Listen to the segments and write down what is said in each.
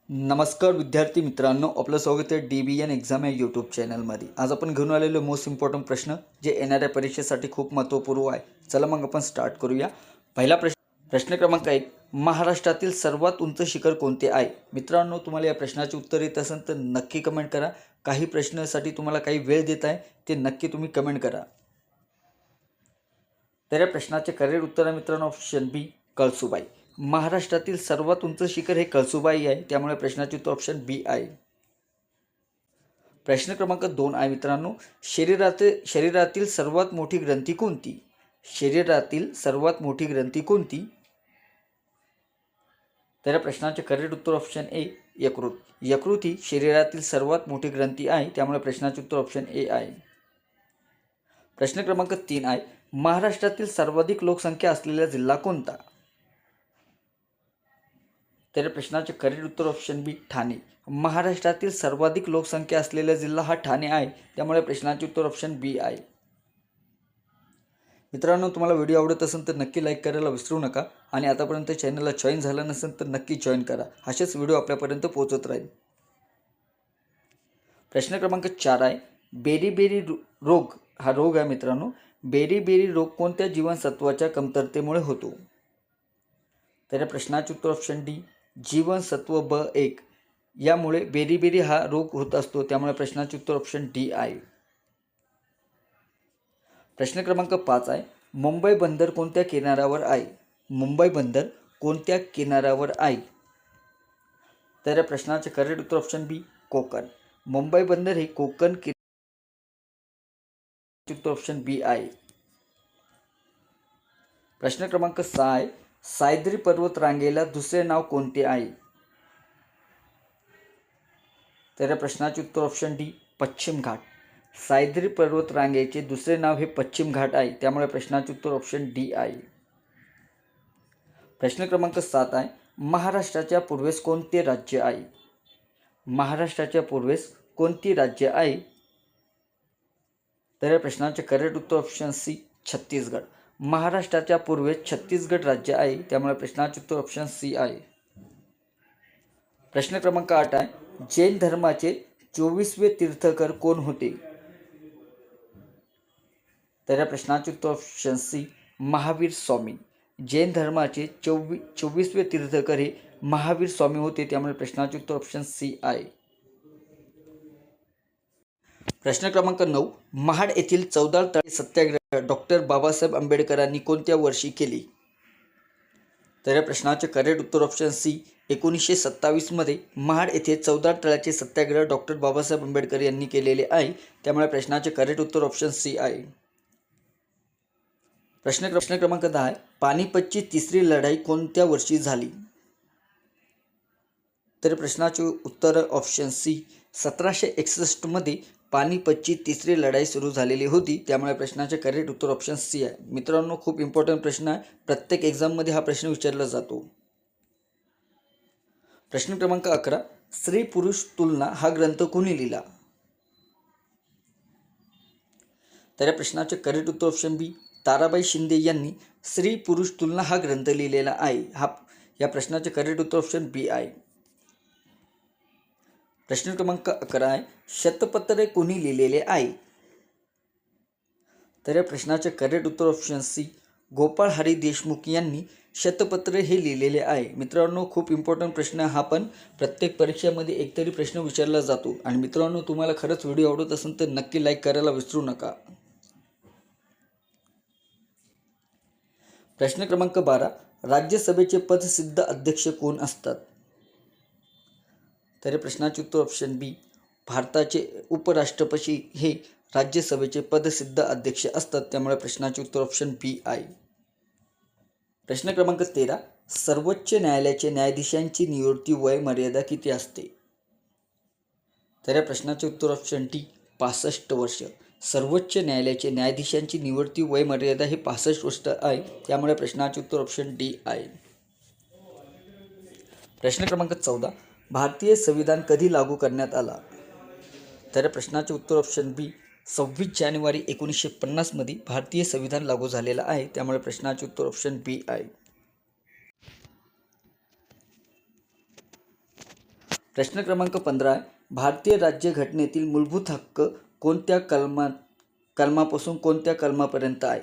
नमस्कार विद्यार्थी मित्रांनो, आपलं स्वागत आहे DBN एक्झाम या यूट्यूब चॅनलमध्ये। आज आपण घेऊन आलेलो मोस्ट इम्पॉर्टंट प्रश्न जे येणाऱ्या परीक्षेसाठी खूप महत्त्वपूर्ण आहे। चला मग आपण स्टार्ट करूया। पहिला प्रश्न क्रमांक 1, महाराष्ट्रातील सर्वात उंच शिखर कोणते आहे? मित्रांनो, तुम्हाला या प्रश्नाचे उत्तर येत असेल तर नक्की कमेंट करा। काही प्रश्नासाठी तुम्हाला काही वेळ देत आहे ते नक्की तुम्ही कमेंट करा। तर या प्रश्नाचे करेक्ट उत्तर आहे मित्रांनो ऑप्शन बी, कळसुबाई। महाराष्ट्रातील सर्वात उंच शिखर हे कळसुबाई आहे, त्यामुळे प्रश्नाचे उत्तर ऑप्शन बी आहे। प्रश्न क्रमांक 2 आहे मित्रांनो, शरीरातील सर्वात मोठी ग्रंथी कोणती? शरीरातील सर्वात मोठी ग्रंथी कोणती? तर या प्रश्नाचे करेक्ट उत्तर ऑप्शन ए, यकृत। यकृत ही शरीरातील सर्वात मोठी ग्रंथी आहे, त्यामुळे प्रश्नाचे उत्तर ऑप्शन ए आहे। प्रश्न क्रमांक 3 आहे, महाराष्ट्रातील सर्वाधिक लोकसंख्या असलेला जिल्हा कोणता? तर प्रश्नाचे करेक्ट उत्तर ऑप्शन बी, ठाणे। महाराष्ट्रातील सर्वाधिक लोकसंख्या असलेला जिल्हा हा ठाणे आहे, त्यामुळे प्रश्नाचे उत्तर ऑप्शन बी आहे। मित्रांनो, तुम्हाला व्हिडिओ आवडत असेल तर नक्की लाईक करायला विसरू नका आणि आतापर्यंत चॅनलला जॉईन झाला नसेल तर नक्की जॉईन करा। असेच व्हिडिओ आपल्यापर्यंत पोहोचत राहील। प्रश्न क्रमांक 4 आहे, बेरी रोग हा रोग आहे मित्रांनो। बेरी रोग कोणत्या जीवनसत्वाच्या कमतरतेमुळे होतो? तर या प्रश्नाचे उत्तर ऑप्शन डी, जीवनसत्व B1 यामुळे बेरी हा रोग होत असतो, त्यामुळे प्रश्नाचे उत्तर ऑप्शन डी आहे। प्रश्न क्रमांक 5 आहे, मुंबई बंदर कोणत्या किनाऱ्यावर आहे? मुंबई बंदर कोणत्या किनाऱ्यावर आहे? तर या प्रश्नाचे करेक्ट उत्तर ऑप्शन बी, कोकण। मुंबई बंदर हे कोकण उत्तर ऑप्शन बी आहे। प्रश्न क्रमांक 6 आहे, सह्याद्री पर्वत रांगेला दुसरे नाव कोणते आहे? तर या प्रश्नाचे उत्तर ऑप्शन डी, पश्चिम घाट। सह्याद्री पर्वत रांगेचे दुसरे नाव हे पश्चिम घाट आहे, त्यामुळे प्रश्नाचे उत्तर ऑप्शन डी आहे। प्रश्न क्रमांक 7 आहे, महाराष्ट्राच्या पूर्वेस कोणते राज्य आहे? महाराष्ट्राच्या पूर्वेस कोणती राज्य आहे? तर या प्रश्नाचे करेक्ट उत्तर ऑप्शन सी, छत्तीसगड। महाराष्ट्राच्या पूर्वेस छत्तीसगड राज्य आहे, त्यामुळे प्रश्नाचे उत्तर ऑप्शन सी आहे। प्रश्न क्रमांक 8 आहे, जैन धर्माचे 24वे तीर्थकर कोण होते? तर या प्रश्नाचे उत्तर ऑप्शन सी, महावीर स्वामी। जैन धर्माचे 24वे तीर्थकर हे महावीर स्वामी होते, त्यामुळे प्रश्नाचे उत्तर ऑप्शन सी आहे। प्रश्न क्रमांक 9, महाड येथील चौदार तळे सत्याग्रह डॉक्टर बाबासाहेब आंबेडकरांनी कोणत्या वर्षी केली? तर या प्रश्नाचे करेक्ट उत्तर ऑप्शन सी, 1927 मध्ये महाड येथे चौदार तळ्याचे सत्याग्रह डॉक्टर बाबासाहेब आंबेडकर यांनी केलेले आहे, त्यामुळे प्रश्नाचे करेक्ट उत्तर ऑप्शन सी आहे। प्रश्न क्रमांक 10 आहे, पानिपतची तिसरी लढाई कोणत्या वर्षी झाली? तर प्रश्नाचे उत्तर ऑप्शन सी, 1761 मध्ये पानिपतची तिसरी लढाई सुरू झालेली होती, त्यामुळे प्रश्नाचे करेक्ट उत्तर ऑप्शन सी आहे। मित्रांनो, खूप इम्पॉर्टंट प्रश्न आहे, प्रत्येक एक्झाममध्ये हा प्रश्न विचारला जातो। प्रश्न क्रमांक 11, स्त्री पुरुष तुलना हा ग्रंथ कोणी लिहिला? तर या प्रश्नाचे करेक्ट उत्तर ऑप्शन बी, ताराबाई शिंदे यांनी स्त्री पुरुष तुलना हा ग्रंथ लिहिलेला आहे। या प्रश्नाचे करेक्ट उत्तर ऑप्शन बी आहे। प्रश्न क्रमांक 11 आहे, शतपत्रे कोणी लिहिलेले आहे? तर या प्रश्नाचे करेक्ट उत्तर ऑप्शन सी, गोपाळ हरी देशमुख यांनी शतपत्रे हे लिहिलेले आहे। मित्रांनो, खूप इम्पॉर्टंट प्रश्न हा पण प्रत्येक परीक्षेमध्ये एकतरी प्रश्न विचारला जातो। आणि मित्रांनो, तुम्हाला खरंच व्हिडिओ आवडत असेल तर नक्की लाईक करायला विसरू नका। प्रश्न क्रमांक 12, राज्यसभेचे पदसिद्ध अध्यक्ष कोण असतात? तर या प्रश्नाचे उत्तर ऑप्शन बी, भारताचे उपराष्ट्रपती हे राज्यसभेचे पदसिद्ध अध्यक्ष असतात, त्यामुळे प्रश्नाचे उत्तर ऑप्शन बी आहे। प्रश्न क्रमांक 13, सर्वोच्च न्यायालयाचे न्यायाधीशांची नियुक्ती वय मर्यादा किती असते? तर या प्रश्नाचे उत्तर ऑप्शन डी, 65 वर्ष। सर्वोच्च न्यायालयाचे न्यायाधीशांची नियुक्ती वय मर्यादा हे 65 वर्ष आहे, त्यामुळे प्रश्नाचे उत्तर ऑप्शन डी आहे। प्रश्न क्रमांक 14, भारतीय संविधान कधी लागू करण्यात आला? तर प्रश्नाचे उत्तर ऑप्शन बी, 26 जानेवारी 1950 मध्ये भारतीय संविधान लागू झालेला आहे, त्यामुळे प्रश्नाचे उत्तर ऑप्शन बी आहे। प्रश्न क्रमांक 15 आहे, भारतीय राज्यघटनेतील मूलभूत हक्क कोणत्या कलमापासून कोणत्या कलमापर्यंत आहे?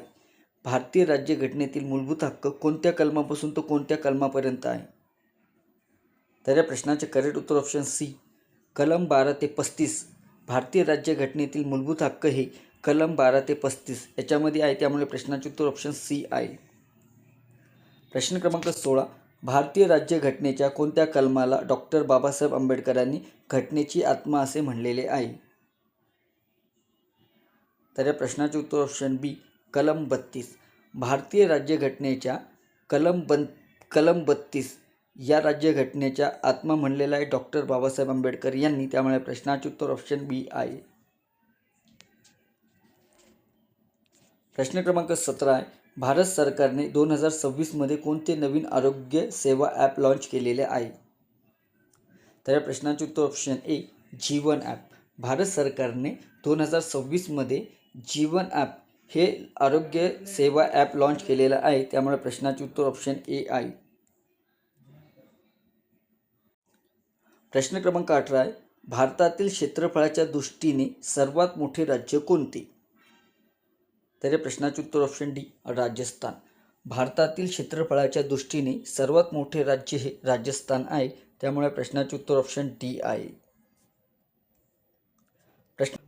भारतीय राज्यघटनेतील मूलभूत हक्क कोणत्या कलमापासून तो कोणत्या कलमापर्यंत आहे? तर या प्रश्नाचे करेक्ट उत्तर ऑप्शन सी, कलम 12 ते 35. भारतीय राज्यघटनेतील मूलभूत हक्क हे कलम 12 ते 35 याच्यामध्ये आहे, त्यामुळे प्रश्नाचे उत्तर ऑप्शन सी आहे. प्रश्न क्रमांक 16, भारतीय राज्यघटनेच्या कोणत्या कलमाला डॉक्टर बाबासाहेब आंबेडकरांनी घटनेची आत्मा असे म्हणलेले आहे? तर या प्रश्नाचे उत्तर ऑप्शन बी, कलम 32. भारतीय राज्यघटनेच्या कलम 32 या राज्यघटनेच्या आत्मा म्हणलेला आहे डॉक्टर बाबासाहेब आंबेडकर यांनी, त्यामुळे प्रश्नाचे उत्तर ऑप्शन बी आहे. प्रश्न क्रमांक 17 आहे, भारत सरकारने 2026 मध्ये कोणते नवीन आरोग्य सेवा ॲप लॉन्च केलेले आहे? तर या प्रश्नाचे उत्तर option A, Jeevan app. Bharat सरकारने 2026 मध्ये जीवन ॲप हे आरोग्य सेवा ॲप लॉन्च केलेलं आहे, त्यामुळे प्रश्नाचे उत्तर ऑप्शन ए आहे. प्रश्न क्रमांक 18 आहे, भारतातील क्षेत्रफळाच्या दृष्टीने सर्वात मोठे राज्य कोणते? तर या प्रश्नाचे उत्तर ऑप्शन डी, राजस्थान. भारतातील क्षेत्रफळाच्या दृष्टीने सर्वात मोठे राज्य हे राजस्थान आहे, त्यामुळे प्रश्नाचे उत्तर ऑप्शन डी आहे.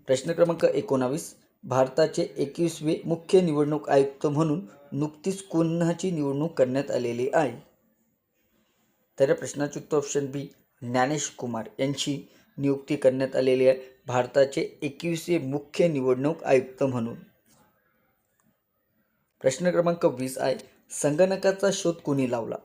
प्रश्न क्रमांक 19, भारताचे 21वे मुख्य निवडणूक आयुक्त म्हणून नुकतीच कोणाची निवडणूक करण्यात आलेली आहे? तर या प्रश्नाचे उत्तर ऑप्शन बी, ज्ञानेश कुमार यांची नियुक्ती करण्यात आलेली आहे भारताचे 21वे मुख्य निवडणूक आयुक्त म्हणून. प्रश्न क्रमांक 20 आहे, संगणकाचा शोध कोणी लावला?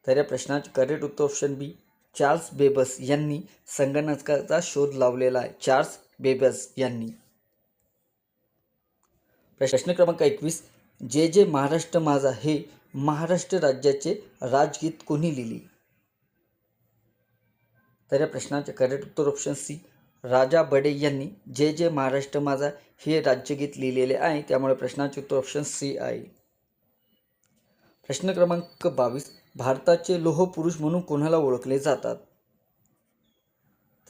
तर या प्रश्नाचे करेक्ट उत्तर ऑप्शन बी, चार्ल्स बेबस यांनी संगणकाचा शोध लावलेला आहे. चार्ल्स बेबस यांनी. प्रश्न क्रमांक 21, जे जे महाराष्ट्र माझा हे महाराष्ट्र राज्याचे राजगीत कोणी लिहिले? तर या प्रश्नाचे करेक्ट उत्तर ऑप्शन सी, राजा बडे यांनी जे जे महाराष्ट्र माझा हे राज्यगीत लिहिलेले आहे, त्यामुळे प्रश्नाचे उत्तर ऑप्शन सी आहे. प्रश्न क्रमांक 22, भारताचे लोहपुरुष म्हणून कोणाला ओळखले जातात?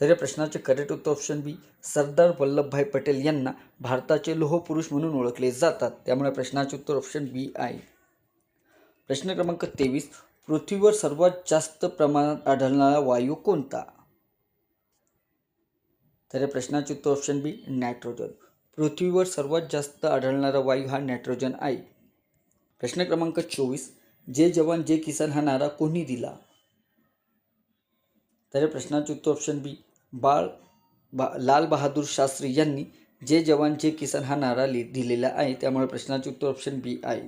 तर या प्रश्नाचे करेक्ट उत्तर ऑप्शन बी, सरदार वल्लभभाई पटेल यांना भारताचे लोहपुरुष म्हणून ओळखले जातात, त्यामुळे प्रश्नाचे उत्तर ऑप्शन बी आहे. प्रश्न क्रमांक 23, पृथ्वीवर सर्वात जास्त प्रमाणात आढळणारा वायू कोणता? तर या प्रश्नाचे उत्तर ऑप्शन बी, नायट्रोजन. पृथ्वीवर सर्वात जास्त आढळणारा वायू हा नायट्रोजन आहे. प्रश्न क्रमांक 24, जय जवान जय किसान हा नारा कोणी दिला? तर या प्रश्नाचे उत्तर ऑप्शन बी, लाल बहादूर शास्त्री यांनी जय जवान जय किसान हा नारा दिलेला आहे, त्यामुळे प्रश्नाचे उत्तर ऑप्शन बी आहे.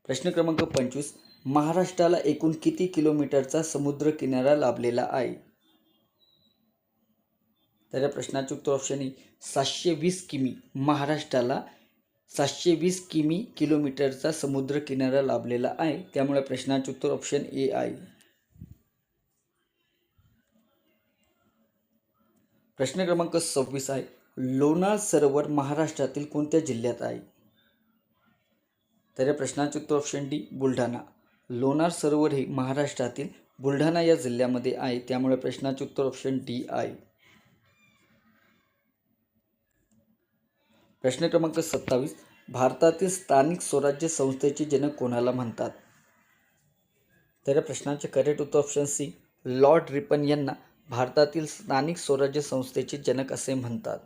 प्रश्न क्रमांक 25, महाराष्ट्राला एकूण किती किलोमीटरचा समुद्र किनारा लाभलेला आहे? तर या प्रश्नाचे उत्तर ऑप्शन ए, 720 किमी. महाराष्ट्राला 720 किलोमीटरचा समुद्र किनारा लाभलेला आहे, त्यामुळे प्रश्नाचे उत्तर ऑप्शन ए आहे. प्रश्न क्रमांक 26 आहे, लोणार सरोवर महाराष्ट्रातील कोणत्या जिल्ह्यात आहे? तर या प्रश्नाचे उत्तर ऑप्शन डी, बुलढाणा. लोणार सरोवर हे महाराष्ट्रातील बुलढाणा या जिल्ह्यामध्ये आहे, त्यामुळे प्रश्नाचे उत्तर ऑप्शन डी आहे. प्रश्न क्रमांक 27, भारतातील स्थानिक स्वराज्य संस्थेचे जनक कोणाला म्हणतात? तर या प्रश्नाचे करेक्ट उत्तर ऑप्शन सी, लॉर्ड रिपन यांना भारतातील स्थानिक स्वराज्य संस्थेचे जनक असे म्हणतात.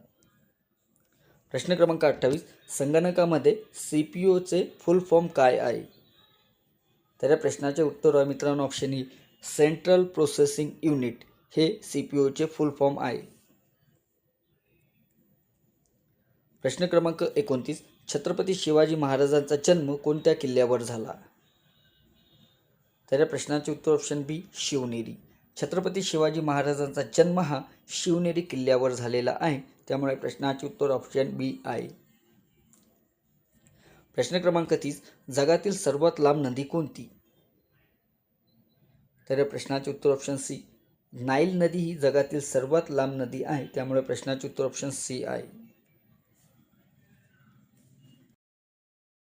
प्रश्न क्रमांक 28, संगणकामध्ये CPUचे फुल फॉर्म काय आहे? तर या प्रश्नाचे उत्तर आहे मित्रांनो option E, central processing unit हे CPUचे फुल फॉर्म आहे. प्रश्न क्रमांक 29, छत्रपती शिवाजी महाराजांचा जन्म कोणत्या किल्ल्यावर झाला? तर या प्रश्नाचे उत्तर ऑप्शन बी, शिवनेरी. छत्रपती शिवाजी महाराजांचा जन्म हा शिवनेरी किल्ल्यावर झालेला आहे, त्यामुळे प्रश्नाचे उत्तर ऑप्शन बी आहे. प्रश्न क्रमांक 30, जगातील सर्वात लांब नदी कोणती? तर या प्रश्नाचे उत्तर ऑप्शन सी, नाईल नदी ही जगातील सर्वात लांब नदी आहे, त्यामुळे प्रश्नाचे उत्तर ऑप्शन सी आहे.